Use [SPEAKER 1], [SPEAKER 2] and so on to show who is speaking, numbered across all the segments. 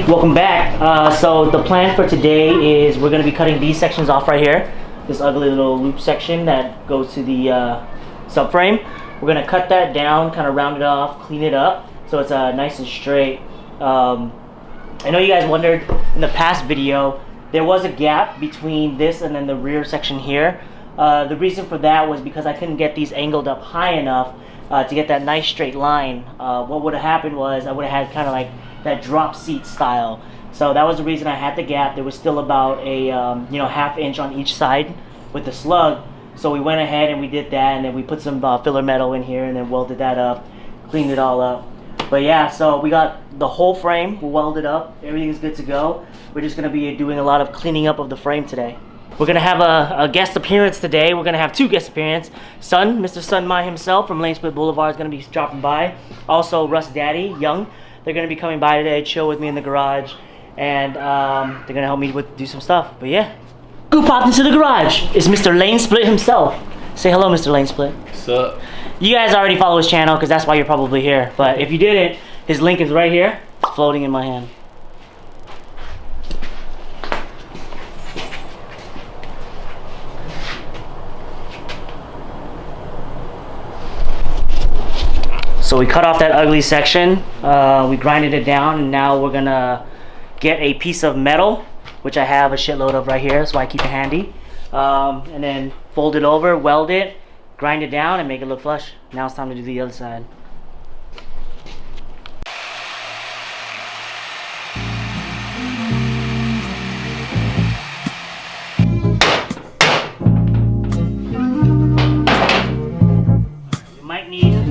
[SPEAKER 1] Welcome back. So the plan for today is we're going to be cutting these sections off right here. This ugly little loop section that goes to the subframe. We're going to cut that down, kind of round it off, clean it up so it's nice and straight. I know you guys wondered in the past video, there was a gap between this and then the rear section here. The reason for that was because I couldn't get these angled up high enough to get that nice straight line. What would have happened was I would have had kind of like that drop seat style. So that was the reason I had the gap. There was still about a ½ inch on each side with the slug. So we went ahead and we did that, and then we put some filler metal in here and then welded that up, cleaned it all up. But yeah, so we got the whole frame welded up. Everything is good to go. We're just gonna be doing a lot of cleaning up of the frame today. We're gonna have a guest appearance today. We're gonna have two guest appearances. Mr. Sunmai himself from Lnspltblvd is gonna be dropping by. Also, Russ Daddy, Young. They're gonna be coming by today, chill with me in the garage, and they're gonna help me do some stuff. But yeah, who popped into the garage? It's Mr. Lnspltr himself. Say hello, Mr. Lnspltr.
[SPEAKER 2] What's up?
[SPEAKER 1] You guys already follow his channel because that's why you're probably here. But if you didn't, his link is right here. It's floating in my hand. So we cut off that ugly section, we grinded it down, and now we're gonna get a piece of metal, which I have a shitload of right here, so I keep it handy, and then fold it over, weld it, grind it down, and make it look flush. Now it's time to do the other side. You might need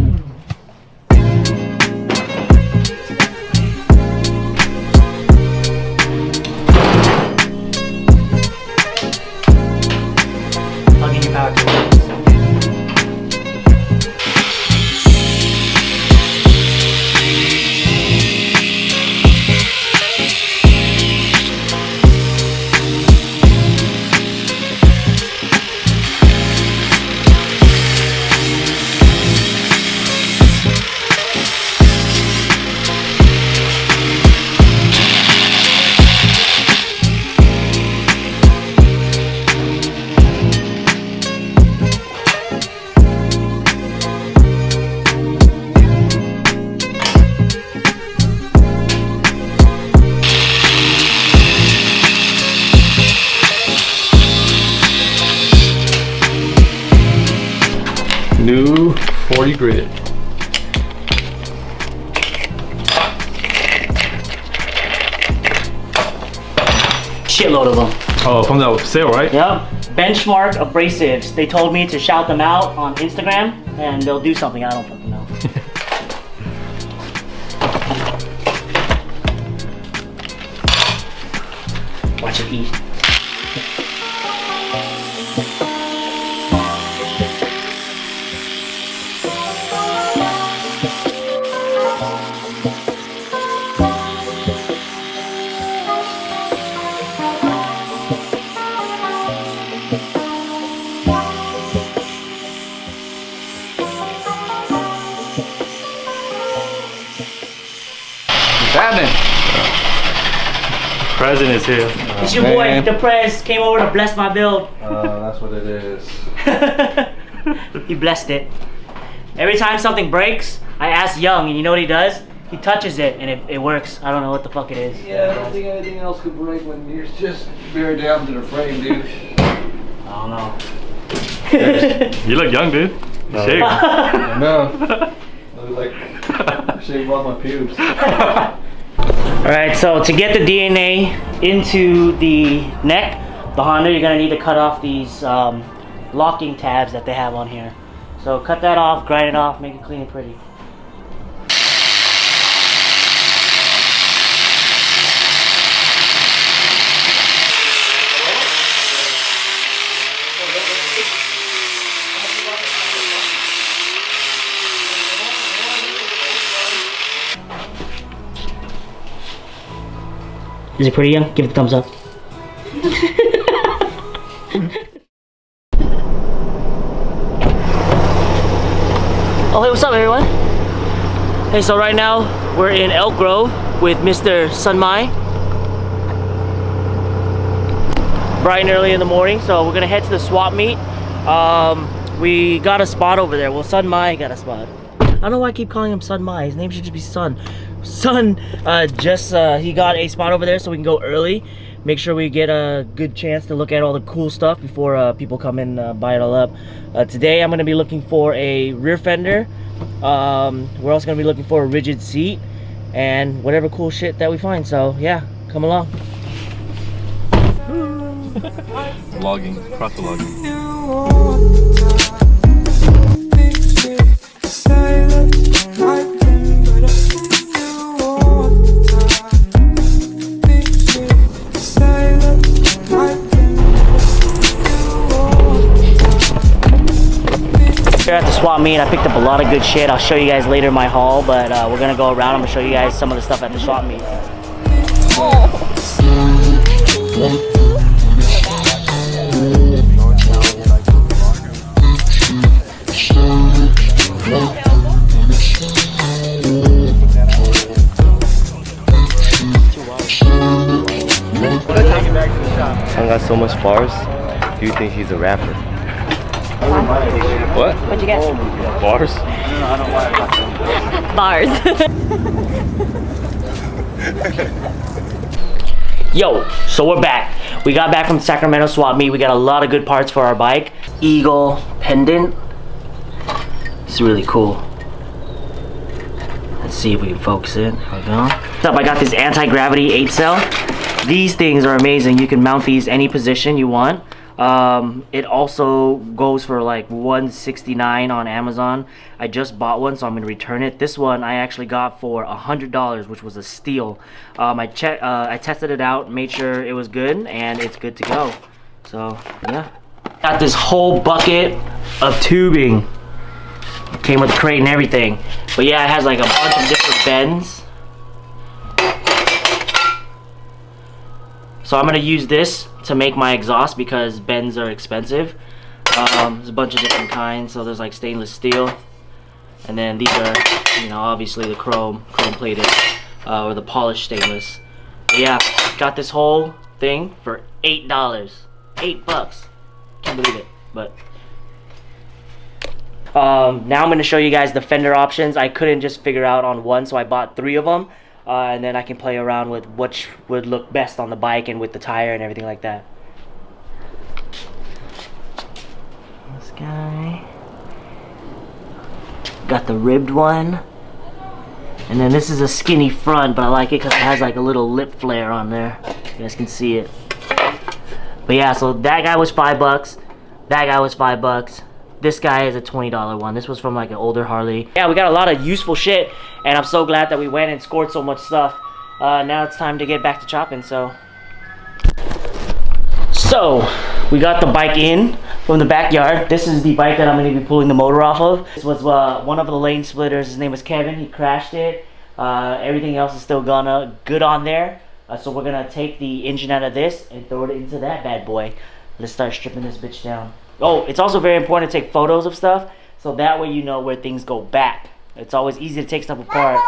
[SPEAKER 1] power tools.
[SPEAKER 2] New 40 grit.
[SPEAKER 1] Shitload of them.
[SPEAKER 2] Oh, from that sale, right?
[SPEAKER 1] Yep. Benchmark abrasives. They told me to shout them out on Instagram and they'll do something. I don't fucking know. Watch it eat.
[SPEAKER 2] Happening. President is here.
[SPEAKER 1] It's your boy, the Prez, came over to bless my build.
[SPEAKER 3] That's what it is.
[SPEAKER 1] He blessed it. Every time something breaks, I ask Young, and you know what he does? He touches it, and it works. I don't know what the fuck it is.
[SPEAKER 3] Yeah, I don't think anything else could break when you're just buried down to the frame, dude.
[SPEAKER 1] I don't know.
[SPEAKER 2] You look young, dude. You shaved.
[SPEAKER 3] I know. I look like I shaved all my pubes.
[SPEAKER 1] Alright, so to get the DNA into the neck, the Honda, you're going to need to cut off these locking tabs that they have on here. So cut that off, grind it off, make it clean and pretty. Is it pretty, Young? Give it a thumbs up. Oh, hey, what's up, everyone? Hey, so right now we're in Elk Grove with Mr. Sunmai. bright and early in the morning, so we're gonna head to the swap meet. We got a spot over there. Well, Sun Mai got a spot. I don't know why I keep calling him Sun Mai. His name should just be Sun. Sun he got a spot over there so we can go early. Make sure we get a good chance to look at all the cool stuff before people come and buy it all up. Today I'm gonna be looking for a rear fender. We're also gonna be looking for a rigid seat and whatever cool shit that we find. So yeah, come along.
[SPEAKER 2] Logging, cross the logging.
[SPEAKER 1] Here at the swap meet, I picked up a lot of good shit. I'll show you guys later in my haul, but we're gonna go around. I'm gonna show you guys some of the stuff at the swap meet.
[SPEAKER 4] I got so much bars. Do you think he's a rapper?
[SPEAKER 2] What?
[SPEAKER 5] What'd you get?
[SPEAKER 2] Bars?
[SPEAKER 5] Bars.
[SPEAKER 1] Yo, so we're back. We got back from Sacramento swap meet. We got a lot of good parts for our bike. Eagle pendant. It's really cool. Let's see if we can focus it. There we go. Next up, I got this anti-gravity 8-cell. These things are amazing. You can mount these any position you want. It also goes for like $169 on Amazon. I just bought one, so I'm gonna return it. This one I actually got for $100, which was a steal. I tested it out, made sure it was good, and it's good to go. So yeah, got this whole bucket of tubing. It came with a crate and everything. But yeah, it has like a bunch of different bends. So I'm gonna use this to make my exhaust because bends are expensive. There's a bunch of different kinds. So there's like stainless steel, and then these are, you know, obviously the chrome plated or the polished stainless. But yeah, got this whole thing for $8. $8. Can't believe it. But now I'm gonna show you guys the fender options. I couldn't just figure out on one, so I bought 3 of them. And then I can play around with which would look best on the bike and with the tire and everything like that. This guy. Got the ribbed one. And then this is a skinny front, but I like it because it has like a little lip flare on there. You guys can see it. But yeah, so that guy was $5. That guy was $5. This guy is a $20 one. This was from like an older Harley. Yeah, we got a lot of useful shit, and I'm so glad that we went and scored so much stuff. Now it's time to get back to chopping, so we got the bike in from the backyard. This is the bike that I'm going to be pulling the motor off of. This was one of the Lnspltrs. His name was Kevin. He crashed it. Everything else is still good on there. So we're going to take the engine out of this and throw it into that bad boy. Let's start stripping this bitch down. Oh, it's also very important to take photos of stuff, so that way you know where things go back. It's always easy to take stuff apart,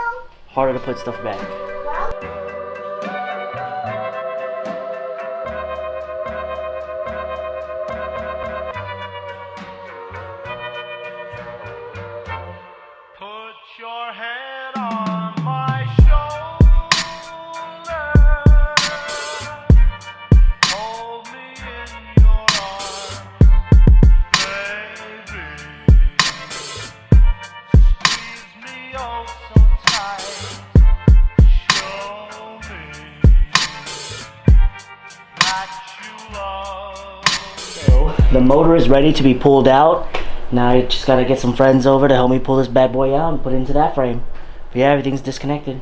[SPEAKER 1] harder to put stuff back.
[SPEAKER 6] Put your head on my shoulder, hold me in your arms, baby, squeeze me oh so tight, show me that you love.
[SPEAKER 1] So the motor is ready to be pulled out. Now I just gotta get some friends over to help me pull this bad boy out and put it into that frame. But yeah, everything's disconnected.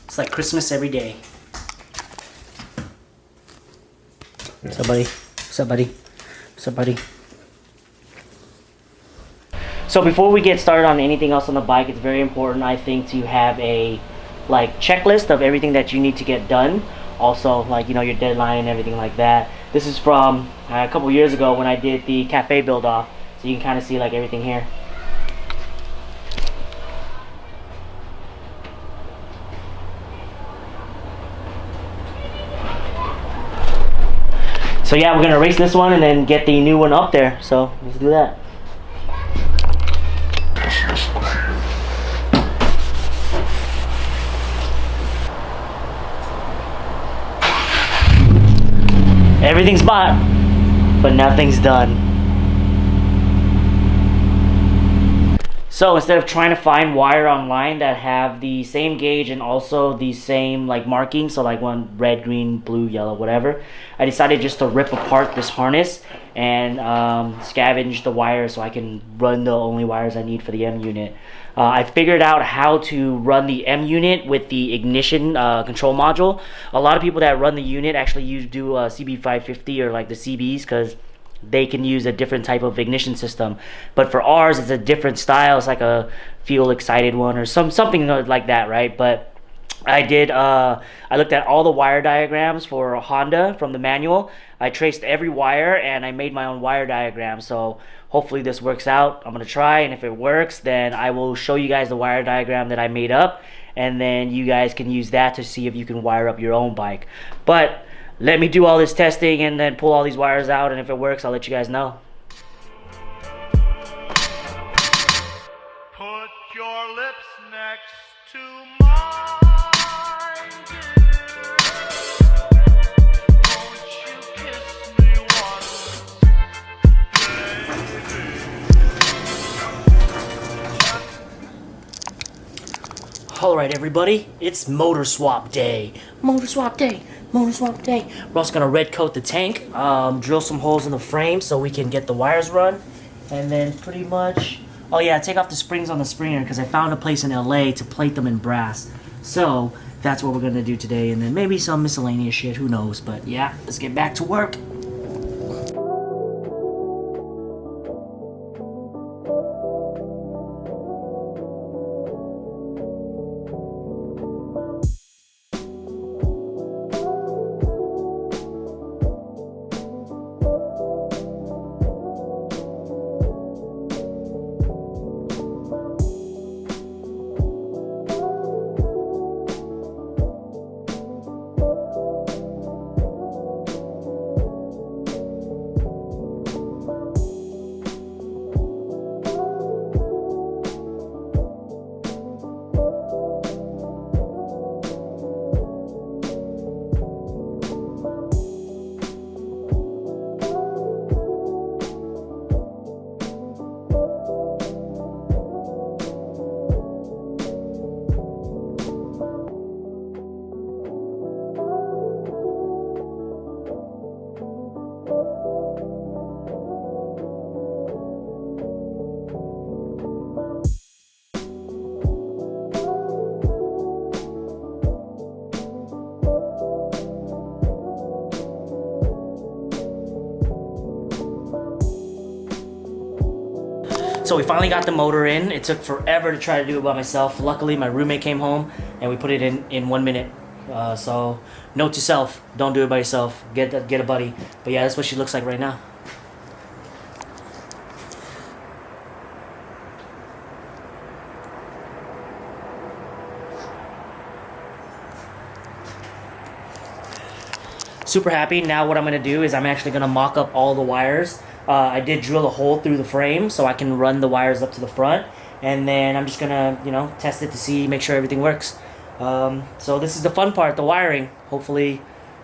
[SPEAKER 1] It's like Christmas every day. What's up, buddy? What's up, buddy? What's up, buddy? So before we get started on anything else on the bike, it's very important, I think, to have a checklist of everything that you need to get done. Also, like, you know, your deadline and everything like that. This is from a couple years ago when I did the cafe build off. So so you can kind of see like everything here. So yeah, we're gonna erase this one and then get the new one up there. So let's do that. Everything's bought, but nothing's done. So instead of trying to find wire online that have the same gauge and also the same like marking, so like one red, green, blue, yellow, whatever, I decided just to rip apart this harness and scavenge the wires so I can run the only wires I need for the M unit. I figured out how to run the M unit with the ignition control module. A lot of people that run the unit actually do CB550 or like the CBs because they can use a different type of ignition system, but for ours it's a different style. It's like a fuel excited one or something like that, right? But I looked at all the wire diagrams for Honda from the manual. I traced every wire and I made my own wire diagram. So hopefully this works out. I'm gonna try, and if it works, then I will show you guys the wire diagram that I made up, and then you guys can use that to see if you can wire up your own bike. But let me do all this testing and then pull all these wires out, and if it works, I'll let you guys know.
[SPEAKER 6] Put your lips next to mine, dear. Won't you kiss me once, baby?
[SPEAKER 1] Alright everybody, it's motor swap day. Motor swap day. Motor swap day. We're also gonna red coat the tank, drill some holes in the frame so we can get the wires run, and then pretty much, oh yeah, take off the springs on the springer because I found a place in LA to plate them in brass. So that's what we're gonna do today, and then maybe some miscellaneous shit, who knows. But yeah, let's get back to work. So we finally got the motor in. It took forever to try to do it by myself. Luckily, my roommate came home and we put it in 1 minute. So note to self, don't do it by yourself. Get a buddy. But yeah, that's what she looks like right now. Super happy. Now what I'm gonna do is I'm actually gonna mock up all the wires. I did drill a hole through the frame so I can run the wires up to the front, and then I'm just gonna, test it to see, make sure everything works. So this is the fun part, the wiring. Hopefully,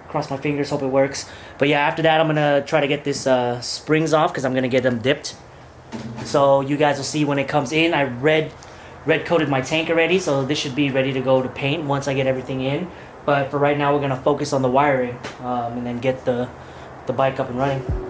[SPEAKER 1] cross my fingers, hope it works. But yeah, after that I'm gonna try to get this springs off because I'm gonna get them dipped. So you guys will see when it comes in. I red coated my tank already, so this should be ready to go to paint once I get everything in. But for right now, we're gonna focus on the wiring and then get the bike up and running.